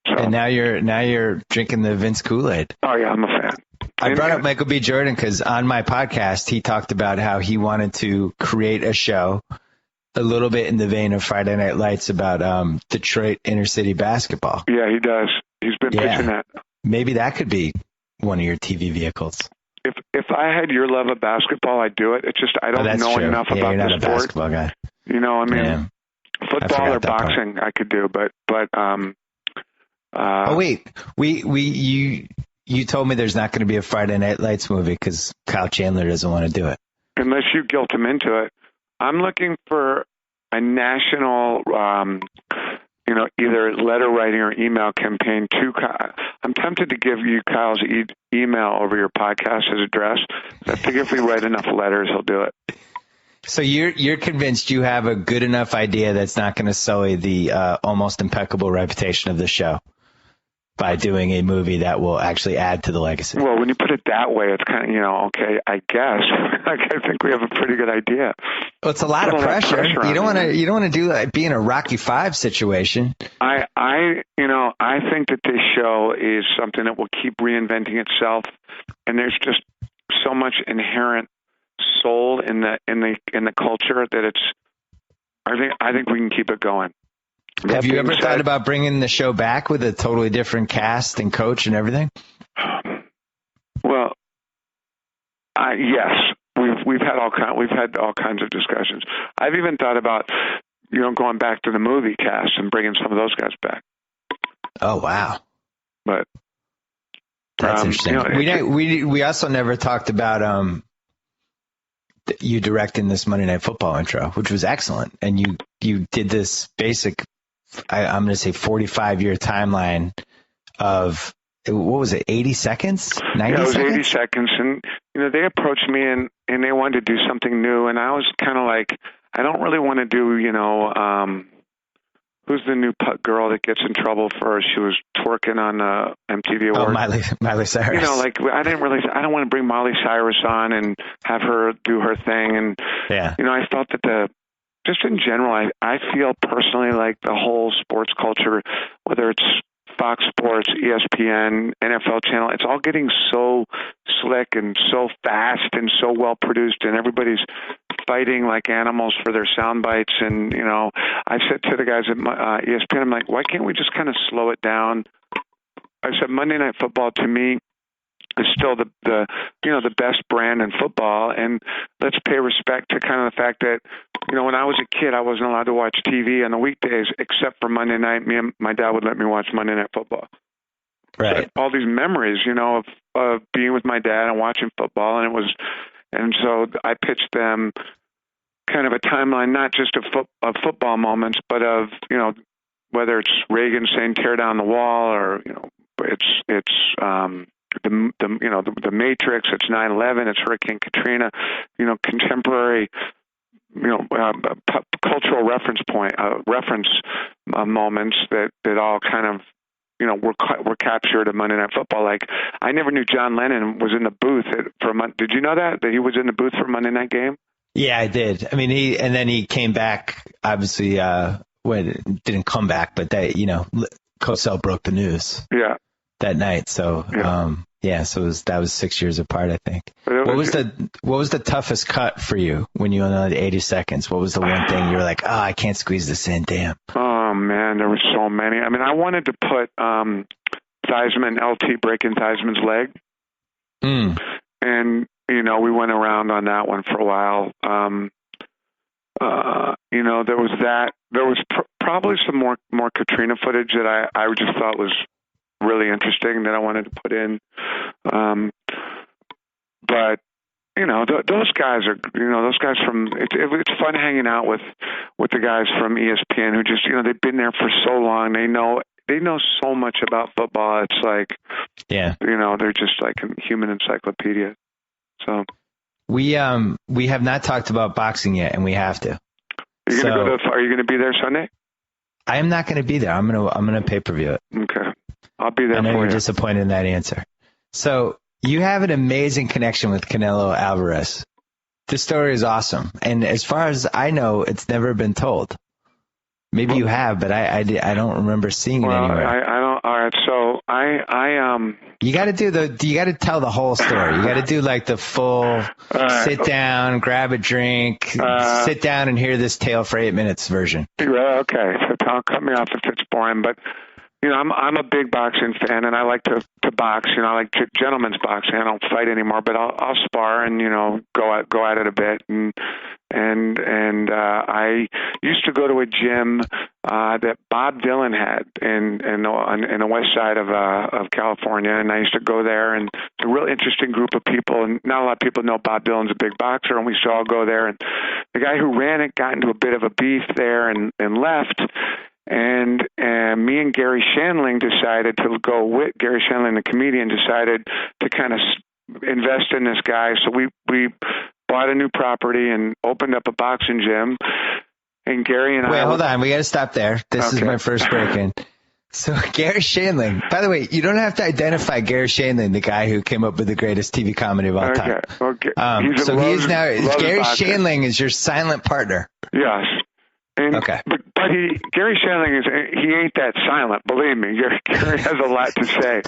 So, and now you're drinking the Vince Kool-Aid. Oh yeah, I'm a fan. I brought up Michael B. Jordan because on my podcast he talked about how he wanted to create a show a little bit in the vein of Friday Night Lights about Detroit inner city basketball. Yeah, he does. He's been pitching that. Maybe that could be one of your TV vehicles. If I had your love of basketball, I'd do it. It's just I don't know enough about you're not the a sport. Basketball guy. You know, I mean, football or boxing I could do, but oh wait, you told me there's not going to be a Friday Night Lights movie because Kyle Chandler doesn't want to do it. Unless you guilt him into it. I'm looking for a national, you know, either letter writing or email campaign to Kyle. I'm tempted to give you Kyle's email over your podcast, his address. I think if we write enough letters, he'll do it. So you're convinced you have a good enough idea that's not going to sully the almost impeccable reputation of the show by doing a movie that will actually add to the legacy. Well, when you put it that way, it's kind of, you know, okay, I guess. I think we have a pretty good idea. Well, it's a lot of pressure. You don't want to do like be in a Rocky V situation. I think that this show is something that will keep reinventing itself, and there's just so much inherent soul in the culture that it's. I think we can keep it going. Have you ever thought about bringing the show back with a totally different cast and coach and everything? Well, yes, we've we've had all kinds of discussions. I've even thought about, going back to the movie cast and bringing some of those guys back. Oh, wow. But that's interesting. We also never talked about you directing this Monday Night Football intro, which was excellent. And you did this basic, I'm going to say 45-year timeline of, what was it, 80 seconds? 90 yeah, it was seconds? 80 seconds. And, they approached me and they wanted to do something new. And I was kind of like, I don't really want to do, who's the new girl that gets in trouble for, she was twerking on MTV Awards. Oh, Miley Cyrus. I don't want to bring Miley Cyrus on and have her do her thing. And, I felt that just in general, I feel personally like the whole sports culture, whether it's Fox Sports, ESPN, NFL channel, it's all getting so slick and so fast and so well produced, and everybody's fighting like animals for their sound bites. And, I said to the guys at ESPN, I'm like, why can't we just kind of slow it down? I said, Monday Night Football to me is still the best brand in football. And let's pay respect to kind of the fact that, when I was a kid, I wasn't allowed to watch TV on the weekdays except for Monday night. Me and my dad would let me watch Monday Night Football. Right. So all these memories, of being with my dad and watching football. And so I pitched them kind of a timeline, not just of football moments, but of, whether it's Reagan saying tear down the wall, or, it's the Matrix, it's 9/11, it's Hurricane Katrina, contemporary, cultural reference moments that all kind of, were captured at Monday Night Football. Like, I never knew John Lennon was in the booth for a month. Did you know that he was in the booth for a Monday night game? Yeah, I did. I mean, he came back, obviously, didn't come back, but Cosell broke the news. Yeah. That night. So, so that was 6 years apart, I think. What was the toughest cut for you when you only had 80 seconds? What was the one thing you were like, I can't squeeze this in, damn? Oh man, there were so many. I mean, I wanted to put Theismann, LT breaking Theismann's leg. And, we went around on that one for a while. There was that. There was probably some more Katrina footage that I just thought was really interesting that I wanted to put in. But, those guys are, those guys from, it's fun hanging out with the guys from ESPN who just, they've been there for so long. They know so much about football. It's like, they're just like a human encyclopedia. So we have not talked about boxing yet, and we have to. Are you going to be there Sunday? I am not going to be there. I'm going to pay-per-view it. Okay. I'll be there. I know for you're you. disappointed in that answer. So you have an amazing connection with Canelo Alvarez. This story is awesome. And as far as I know, it's never been told. Maybe you have, but I don't remember seeing it anywhere. I don't. All right. So you got to tell the whole story. You got to do like the full sit down, grab a drink, sit down and hear this tale for 8 minutes version. Okay. So don't cut me off if it's boring, but I'm a big boxing fan, and I like to box. I like gentlemen's boxing. I don't fight anymore, but I'll spar and go at it a bit. And I used to go to a gym that Bob Dylan had in the west side of California, and I used to go there. And it's a real interesting group of people, and not a lot of people know Bob Dylan's a big boxer, and we used to all go there. And the guy who ran it got into a bit of a beef there and left. And me and Garry Shandling decided to go with Garry Shandling, the comedian, decided to kind of invest in this guy. So we bought a new property and opened up a boxing gym. And Garry and hold on. We got to stop there. This is my first break-in. So Garry Shandling, by the way, you don't have to identify Garry Shandling, the guy who came up with the greatest TV comedy of all time. Okay. Garry Shandling is your silent partner. Yes. And, okay. But Garry Shandling he ain't that silent, believe me. Garry has a lot to say.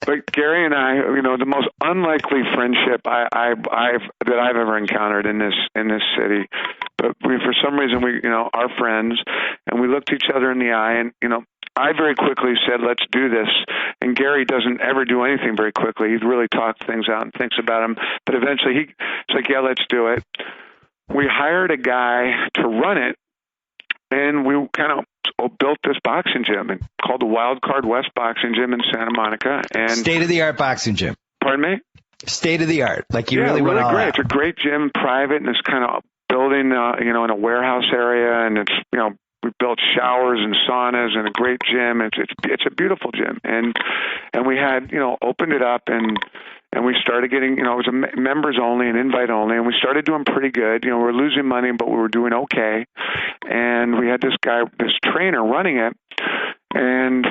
But Garry and I, the most unlikely friendship that I've ever encountered in this city. But for some reason we are friends, and we looked each other in the eye, and I very quickly said, let's do this. And Garry doesn't ever do anything very quickly. He really talks things out and thinks about them. But eventually he's like, yeah, let's do it. We hired a guy to run it, and we kind of built this boxing gym called the Wild Card West Boxing Gym in Santa Monica. And state-of-the-art boxing gym. Pardon me? State-of-the-art. Like you really went all great. out. It's a great gym, private, and it's kind of building, in a warehouse area, and it's, we built showers and saunas and a great gym. It's a beautiful gym, and we had opened it up and we started getting it was a members only and invite only, and we started doing pretty good. We were losing money, but we were doing okay. And we had this trainer running it, and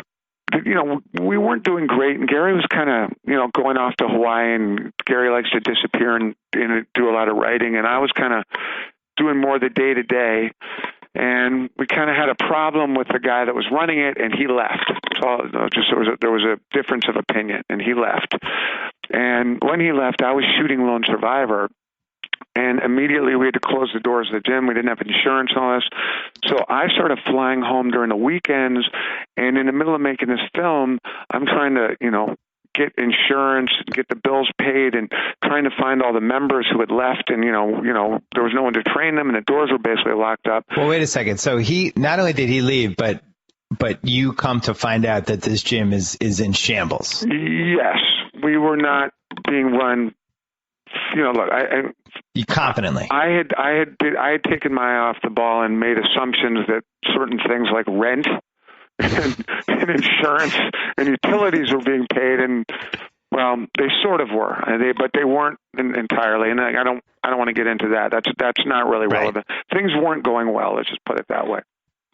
we weren't doing great. And Garry was kind of going off to Hawaii, and Garry likes to disappear and do a lot of writing, and I was kind of doing more the day to day. And we kind of had a problem with the guy that was running it, and he left. So there was a difference of opinion, and he left. And when he left, I was shooting Lone Survivor, and immediately we had to close the doors of the gym. We didn't have insurance and all this. So I started flying home during the weekends, and in the middle of making this film, I'm trying to, get insurance, get the bills paid, and trying to find all the members who had left, and there was no one to train them, and the doors were basically locked up. Well, wait a second. So he not only did he leave, but you come to find out that this gym is in shambles. Yes, we were not being run. Look, you confidently. I had taken my eye off the ball and made assumptions that certain things like rent and insurance and utilities were being paid, and they sort of were, but they weren't entirely. And I don't want to get into that. That's not really relevant. Things weren't going well. Let's just put it that way.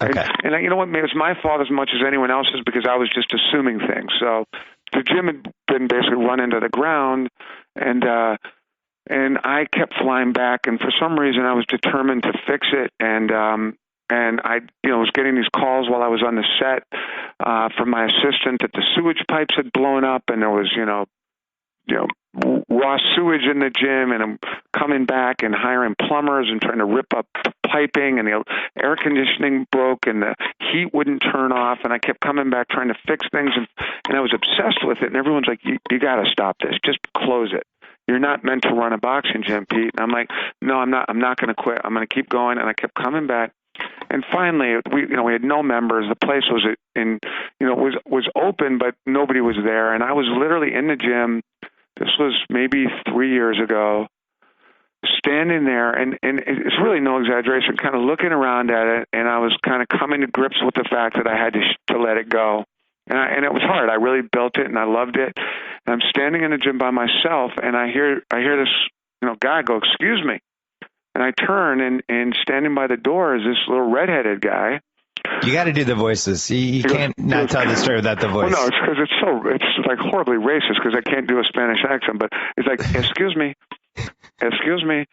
Okay. And you know what? It was my fault as much as anyone else's because I was just assuming things. So the gym had been basically run into the ground, and I kept flying back, and for some reason I was determined to fix it, and I was getting these calls while I was on the set from my assistant that the sewage pipes had blown up, and there was raw sewage in the gym, and I'm coming back and hiring plumbers and trying to rip up piping, and the air conditioning broke and the heat wouldn't turn off, and I kept coming back trying to fix things, and I was obsessed with it, and everyone's like, you got to stop this, just close it. You're not meant to run a boxing gym, Pete. And I'm like, no, I'm not going to quit. I'm going to keep going. And I kept coming back. And finally, we had no members. The place was was open, but nobody was there. And I was literally in the gym. This was maybe 3 years ago, standing there, and it's really no exaggeration, kind of looking around at it. And I was kind of coming to grips with the fact that I had to let it go. And it was hard. I really built it, and I loved it. And I'm standing in the gym by myself, and I hear this guy go, "Excuse me." And I turn, and standing by the door is this little redheaded guy. You got to do the voices. You can't not tell the story without the voice. Well, no, it's because it's like horribly racist because I can't do a Spanish accent. But it's like, "Excuse me, excuse me,"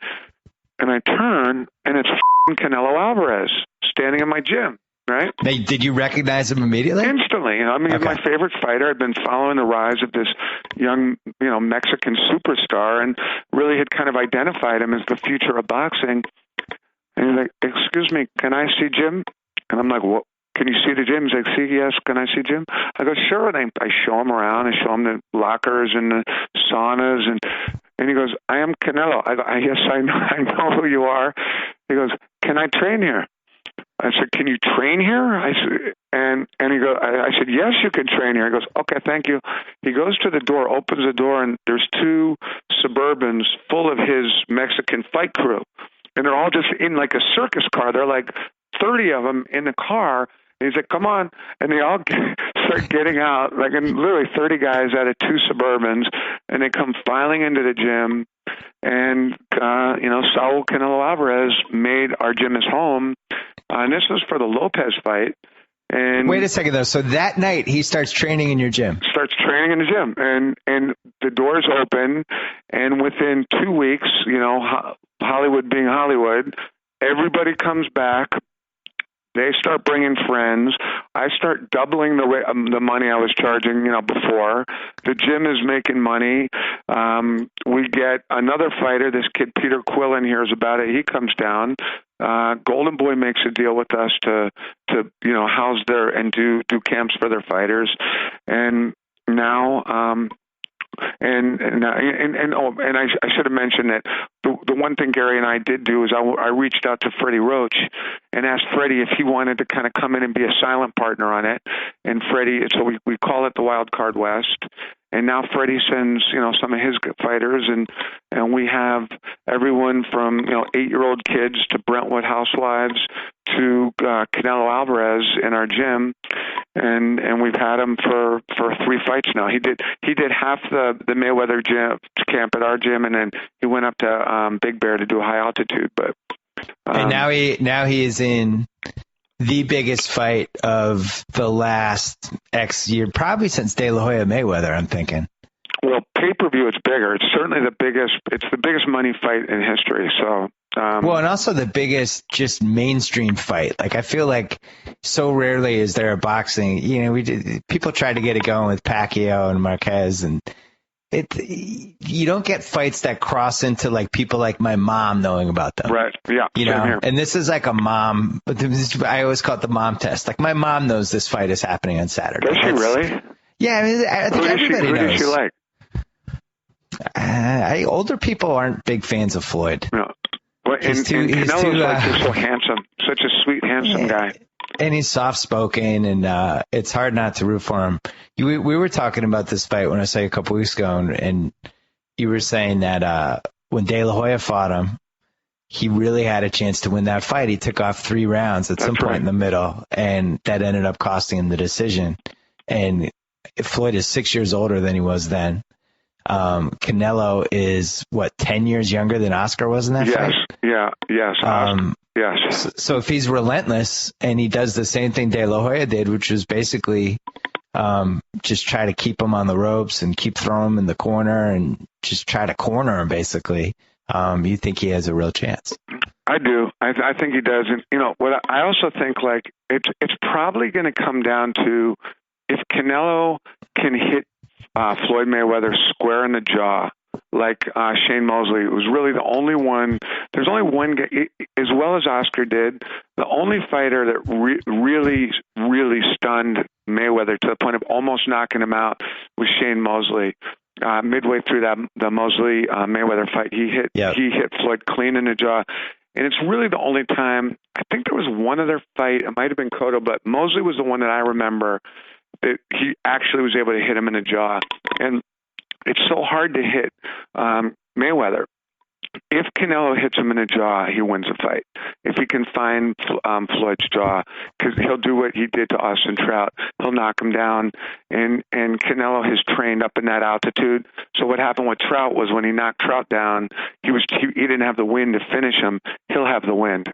and I turn, and it's Canelo Alvarez standing in my gym. Right? Now, did you recognize him immediately? Instantly. He's my favorite fighter. I've been following the rise of this young, Mexican superstar, and really had kind of identified him as the future of boxing. And he's like, "Excuse me, can I see Jim?" And I'm like, "What? Can you see the gym?" He's like, "See, yes, can I see Jim?" I go, "Sure." And I show him around. I show him the lockers and the saunas, and he goes, "I am Canelo." I go, "Yes, I know who you are." He goes, "Can I train here?" I said, "Can you train here?" I said, and he goes, I said, "Yes, you can train here." He goes, "Okay, thank you." He goes to the door, opens the door, and there's two Suburbans full of his Mexican fight crew. And they're all just in like a circus car. They're like 30 of them in the car. And he's like, "Come on." And they all start getting out, like literally 30 guys out of two Suburbans. And they come filing into the gym. And, Saul Canelo Alvarez made our gym his home. And this was for the Lopez fight. And wait a second, though. So that night, he starts training in your gym. Starts training in the gym. And the doors open. And within 2 weeks, Hollywood being Hollywood, everybody comes back. They start bringing friends. I start doubling the money I was charging, before. The gym is making money. We get another fighter. This kid Peter Quillen hears about it. He comes down. Golden Boy makes a deal with us to house and do camps for their fighters, and now. And I should have mentioned that the one thing Gary and I did do is I reached out to Freddie Roach and asked Freddie if he wanted to kind of come in and be a silent partner on it. And Freddie, so we call it the Wild Card West. And now Freddie sends, some of his fighters, and we have everyone from 8-year-old kids to Brentwood housewives to Canelo Alvarez in our gym, and we've had him for 3 fights now. He did half the Mayweather gym camp at our gym, and then he went up to Big Bear to do high altitude. But and now he is in the biggest fight of the last X year, probably since De La Hoya Mayweather, I'm thinking. Well, pay-per-view, it's bigger. It's certainly the biggest money fight in history. So, well, and also the biggest just mainstream fight. Like, I feel like so rarely is there a boxing, people try to get it going with Pacquiao and Marquez, and you don't get fights that cross into like people like my mom knowing about them. Right. Yeah. Same here. And this is like a mom, but I always call it the mom test. Like, my mom knows this fight is happening on Saturday. Does she really? Yeah. I mean, I think everybody knows. Who does she like? Older people aren't big fans of Floyd. No. Well, Canelo's so handsome, such a sweet, handsome guy. And he's soft-spoken, and it's hard not to root for him. We were talking about this fight when I saw you a couple weeks ago, and you were saying that when De La Hoya fought him, he really had a chance to win that fight. He took off 3 rounds at some point in the middle, and that ended up costing him the decision. And Floyd is 6 years older than he was then. Canelo is 10 years younger than Oscar was in that fight? Yes. Yes. So if he's relentless and he does the same thing De La Hoya did, which was basically just try to keep him on the ropes and keep throwing him in the corner and just try to corner him, basically, you think he has a real chance? I do. I think he does. And what I also think, like, it's probably going to come down to if Canelo can hit Floyd Mayweather square in the jaw, like Shane Mosley was really the only one. There's only one guy, as well as Oscar did, the only fighter that really, really stunned Mayweather to the point of almost knocking him out was Shane Mosley. Midway through the Mosley Mayweather fight, he hit Floyd clean in the jaw. And it's really the only time. I think there was one other fight. It might have been Cotto, but Mosley was the one that I remember that he actually was able to hit him in the jaw. And it's so hard to hit Mayweather. If Canelo hits him in the jaw, he wins the fight. If he can find Floyd's jaw, because he'll do what he did to Austin Trout. He'll knock him down, and Canelo has trained up in that altitude. So what happened with Trout was when he knocked Trout down, he didn't have the wind to finish him. He'll have the wind.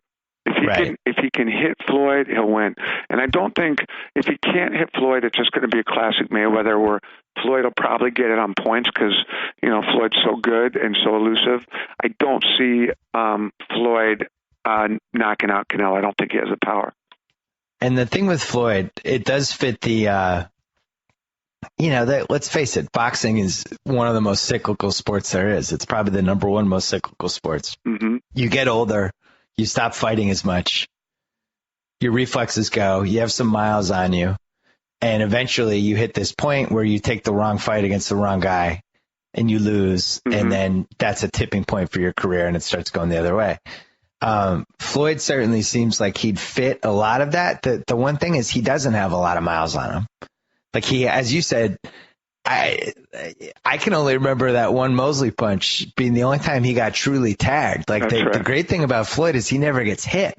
If he can hit Floyd, he'll win. And I don't think if he can't hit Floyd, it's just going to be a classic Mayweather where Floyd will probably get it on points because, Floyd's so good and so elusive. I don't see Floyd knocking out Canelo. I don't think he has the power. And the thing with Floyd, it does fit the, let's face it, boxing is one of the most cyclical sports there is. It's probably the number one most cyclical sports. Mm-hmm. You get older. You stop fighting as much. Your reflexes go. You have some miles on you. And eventually you hit this point where you take the wrong fight against the wrong guy and you lose. Mm-hmm. And then that's a tipping point for your career and it starts going the other way. Floyd certainly seems like he'd fit a lot of that. The one thing is he doesn't have a lot of miles on him. Like he, as you said, I can only remember that one Mosley punch being the only time he got truly tagged. Like the great thing about Floyd is he never gets hit.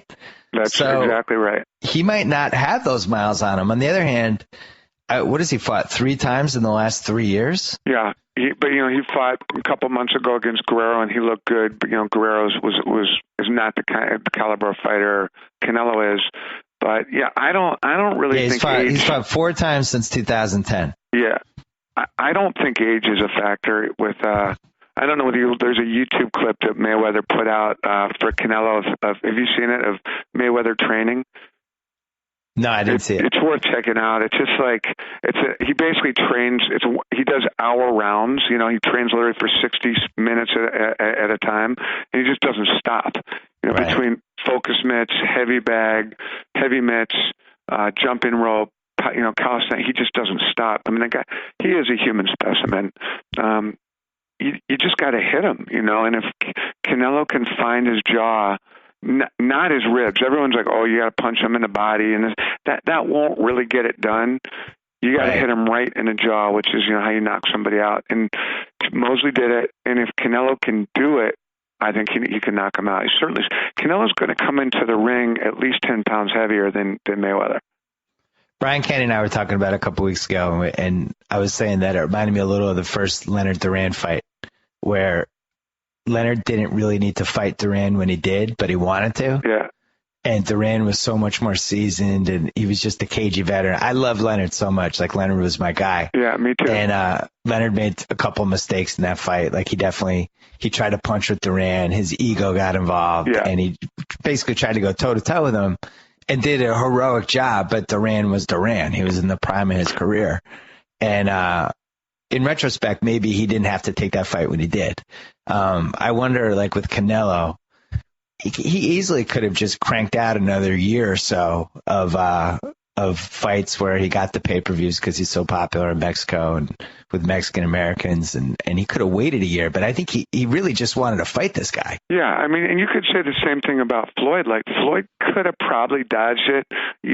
That's exactly right. He might not have those miles on him. On the other hand, what has he fought 3 times in the last 3 years? Yeah. He fought a couple months ago against Guerrero and he looked good. But, Guerrero is not the caliber of fighter Canelo is. But yeah, I don't really think he's fought 4 times since 2010. Yeah. I don't think age is a factor with, I don't know whether there's a YouTube clip that Mayweather put out for Canelo have you seen it, of Mayweather training? No, I didn't see it. It's worth checking out. It's just like, he basically trains, he does hour rounds, he trains literally for 60 minutes at a time, and he just doesn't stop. Right. focus mitts, heavy bag, heavy mitts, jumping rope, calisthenics. He just doesn't stop. I mean, the guy, he is a human specimen. You just got to hit him, and if Canelo can find his jaw, not his ribs. Everyone's like, oh, you got to punch him in the body, and that won't really get it done. You got to hit him right in the jaw, which is how you knock somebody out. And Mosley did it, and if Canelo can do it, I think he can knock him out. Canelo's going to come into the ring at least 10 pounds heavier than Mayweather. Brian Kenny and I were talking about it a couple weeks ago, and I was saying that it reminded me a little of the first Leonard Duran fight, where Leonard didn't really need to fight Duran when he did, but he wanted to. Yeah. And Duran was so much more seasoned, and he was just a cagey veteran. I love Leonard so much. Like, Leonard was my guy. Yeah, me too. And Leonard made a couple mistakes in that fight. Like, he tried to punch with Duran. His ego got involved, and he basically tried to go toe-to-toe with him and did a heroic job, but Duran was Duran. He was in the prime of his career. And in retrospect, maybe he didn't have to take that fight when he did. I wonder, like, with Canelo, he easily could have just cranked out another year or so of fights where he got the pay-per-views because he's so popular in Mexico and with Mexican Americans, and he could have waited a year, but I think he really just wanted to fight this guy. Yeah, I mean, and you could say the same thing about Floyd. Like, Floyd could have probably dodged it,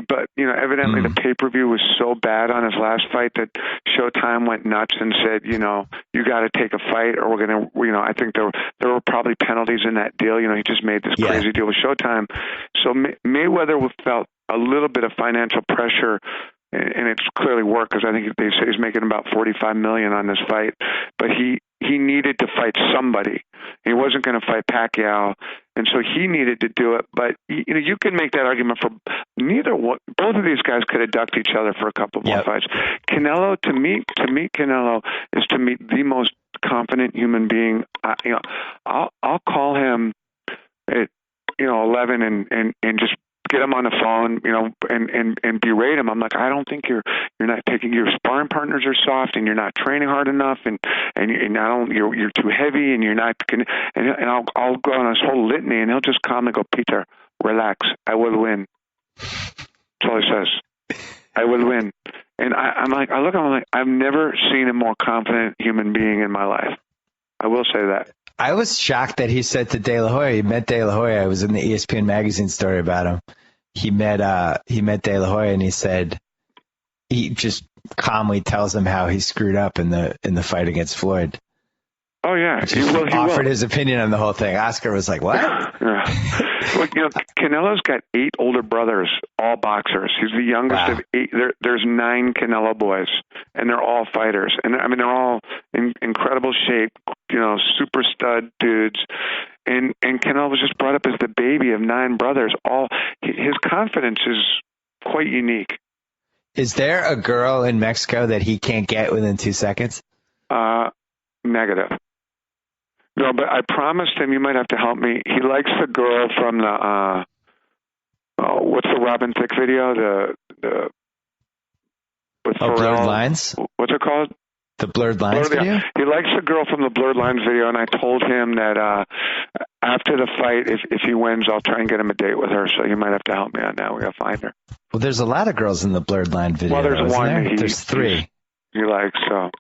but, evidently the pay-per-view was so bad on his last fight that Showtime went nuts and said, you got to take a fight or we're going to, I think there were probably penalties in that deal. He just made this crazy deal with Showtime. So Mayweather felt a little bit of financial pressure, and it's clearly worked because I think they say he's making about $45 million on this fight. But he needed to fight somebody. He wasn't going to fight Pacquiao, and so he needed to do it. But you can make that argument for both of these guys could have ducked each other for a couple more fights. Canelo, to meet Canelo is to meet the most confident human being. I'll call him at 11 and just get him on the phone, and berate him. I'm like, I don't think you're not taking, your sparring partners are soft, and you're not training hard enough, and you're too heavy, and you're not. And I'll go on this whole litany, and he'll just calmly go, Peter, relax, I will win. That's all he says. I will win. And I look at him, I'm like, I've never seen a more confident human being in my life. I will say that. I was shocked that he said to De La Hoya, he met De La Hoya. I was in the ESPN magazine story about him. He met De La Hoya, and he said he just calmly tells him how he screwed up in the fight against Floyd. Oh yeah, he offered his opinion on the whole thing. Oscar was like, "What?" Well, Canelo's got 8 older brothers, all boxers. He's the youngest of 8. There's 9 Canelo boys, and they're all fighters. And I mean, they're all in incredible shape, super stud dudes. And Canelo was just brought up as the baby of 9 brothers. His confidence is quite unique. Is there a girl in Mexico that he can't get within 2 seconds? Negative. No, but I promised him, you might have to help me. He likes the girl from the what's the Robin Thicke video? The with Pharrell. Blurred Lines? What's it called? The Blurred Lines video? He likes the girl from the Blurred Lines video, and I told him that after the fight, if he wins, I'll try and get him a date with her. So you might have to help me on that. We gotta find her. Well, there's a lot of girls in the Blurred Line video. Well, there's one. There's 3. He likes so.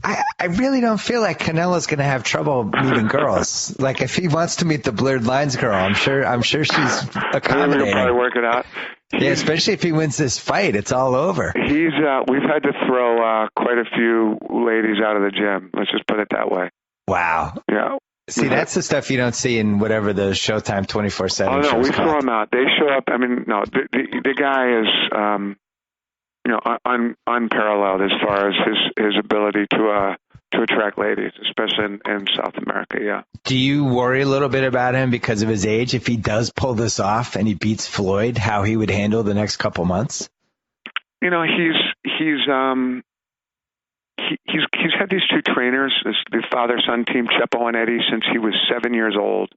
I really don't feel like Canelo's going to have trouble meeting girls. Like, if he wants to meet the Blurred Lines girl, I'm sure she's accommodating. He'll probably work it out. Yeah, especially if he wins this fight, it's all over. We've had to throw quite a few ladies out of the gym. Let's just put it that way. Wow. Yeah. See, that's the stuff you don't see in whatever the Showtime 24/7. Oh no, we throw them out. They show up. I mean, no, the guy is. Unparalleled as far as his ability to attract ladies, especially in South America. Yeah. Do you worry a little bit about him because of his age? If he does pull this off and he beats Floyd, how he would handle the next couple months? He's had these 2 trainers, the father-son team, Chepo and Eddie, since he was 7 years old.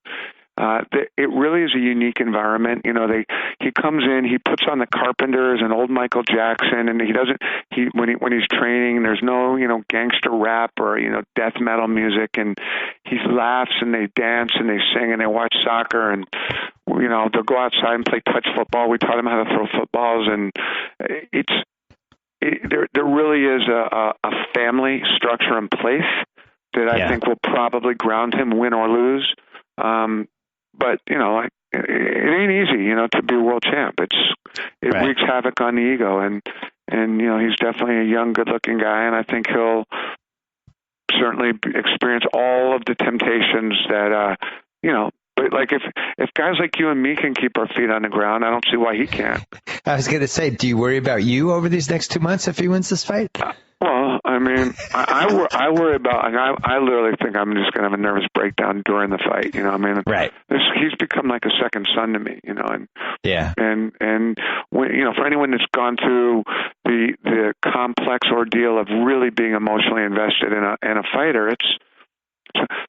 it really is a unique environment. You know, he comes in, he puts on the Carpenters and old Michael Jackson, and when he's training, there's no, you know, gangster rap or, you know, death metal music, and he laughs and they dance and they sing and they watch soccer, and, you know, they'll go outside and play touch football. We taught him how to throw footballs, and there really is a family structure in place that I think will probably ground him, win or lose. But, you know, it ain't easy, you know, to be a world champ. It wreaks havoc on the ego, and you know, he's definitely a young, good-looking guy, and I think he'll certainly experience all of the temptations that, you know. But like if guys like you and me can keep our feet on the ground, I don't see why he can't. I was going to say, do you worry about you over these next 2 months if he wins this fight? Well, I mean, I worry about. I literally think I'm just going to have a nervous breakdown during the fight. You know, I mean, he's become like a second son to me. You know, and when, you know, for anyone that's gone through the complex ordeal of really being emotionally invested in a fighter,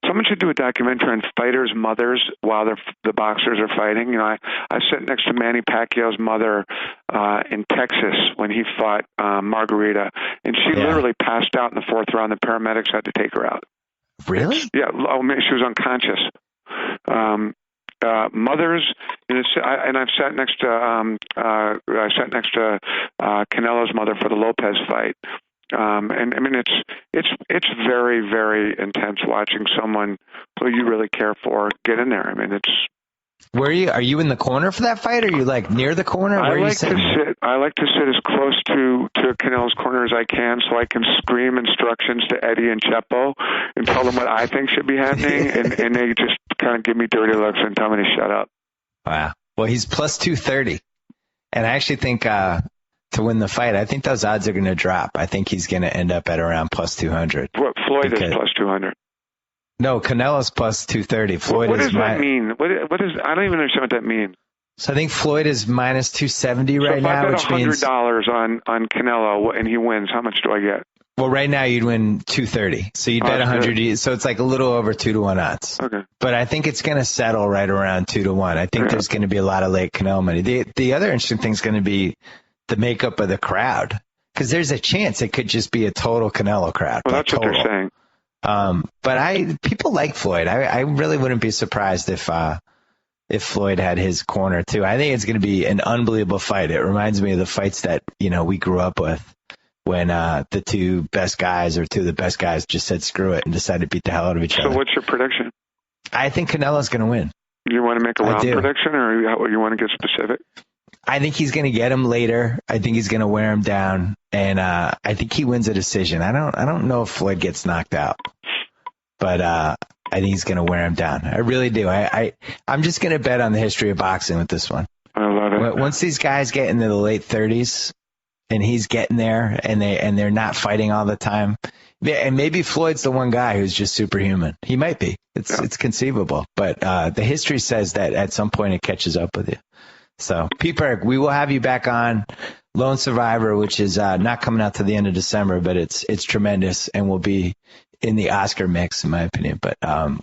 someone should do a documentary on fighters' mothers while the boxers are fighting. You know, I sat next to Manny Pacquiao's mother in Texas when he fought Margarita, and she literally passed out in the fourth round. The paramedics had to take her out. Really? Yeah. Oh man, she was unconscious. Mothers, and I've sat next to Canelo's mother for the Lopez fight. And I mean, it's very, very intense watching someone who you really care for get in there. I mean, Where are you? Are you in the corner for that fight? Or are you like near the corner? I like to sit as close to Canelo's corner as I can, so I can scream instructions to Eddie and Chepo and tell them what I think should be happening, and they just kind of give me dirty looks and tell me to shut up. Wow. Well, he's plus 230, and I actually think to win the fight, I think those odds are going to drop. I think he's going to end up at around plus 200. What, Floyd is plus 200? No, Canelo's plus 230. Floyd what does that mean? What is? I don't even understand what that means. So I think Floyd is minus 270 right now, which means $100 on Canelo and he wins. How much do I get? Well, right now you'd win 230. So you'd bet 100. Good. So it's like a little over 2-1 odds. Okay. But I think it's going to settle right around 2-1. I think there's going to be a lot of late Canelo money. The other interesting thing is going to be the makeup of the crowd, because there's a chance it could just be a total Canelo crowd. Well, that's what they're saying. But people like Floyd. I really wouldn't be surprised if Floyd had his corner too. I think it's going to be an unbelievable fight. It reminds me of the fights that, you know, we grew up with when the two of the best guys just said screw it and decided to beat the hell out of each other. So what's your prediction? I think Canelo's going to win. You want to make a round prediction, or you want to get specific? I think he's going to get him later. I think he's going to wear him down, and I think he wins a decision. I don't know if Floyd gets knocked out, but I think he's going to wear him down. I really do. I'm just going to bet on the history of boxing with this one. I love it. Once these guys get into the late 30s, and he's getting there, and they're not fighting all the time, and maybe Floyd's the one guy who's just superhuman. He might be. It's conceivable, but the history says that at some point it catches up with you. So, Pete Berg, we will have you back on Lone Survivor, which is not coming out to the end of December, but it's tremendous and will be in the Oscar mix, in my opinion. But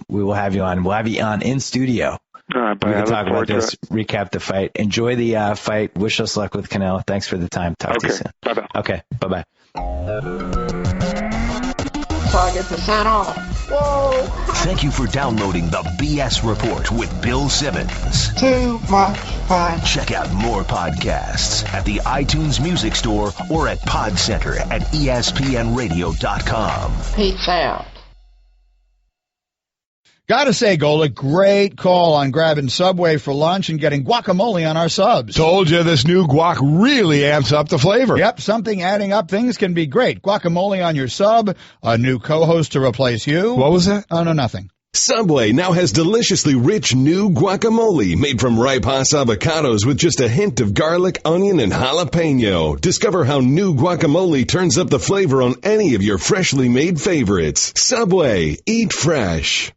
we will have you on. We'll have you on in studio. All right, we can talk about this, recap the fight. Enjoy the fight. Wish us luck with Canelo. Thanks for the time. Talk to you soon. Bye-bye. Okay, bye-bye. Target percent off. Whoa. Thank you for downloading the BS Report with Bill Simmons. Too much fun. Check out more podcasts at the iTunes Music Store or at Podcenter at ESPNradio.com. Peace out. Gotta say, Golic, great call on grabbing Subway for lunch and getting guacamole on our subs. Told you this new guac really amps up the flavor. Yep, something adding up things can be great. Guacamole on your sub, a new co-host to replace you. What was that? Oh, no, nothing. Subway now has deliciously rich new guacamole made from ripe Hass avocados with just a hint of garlic, onion, and jalapeno. Discover how new guacamole turns up the flavor on any of your freshly made favorites. Subway, eat fresh.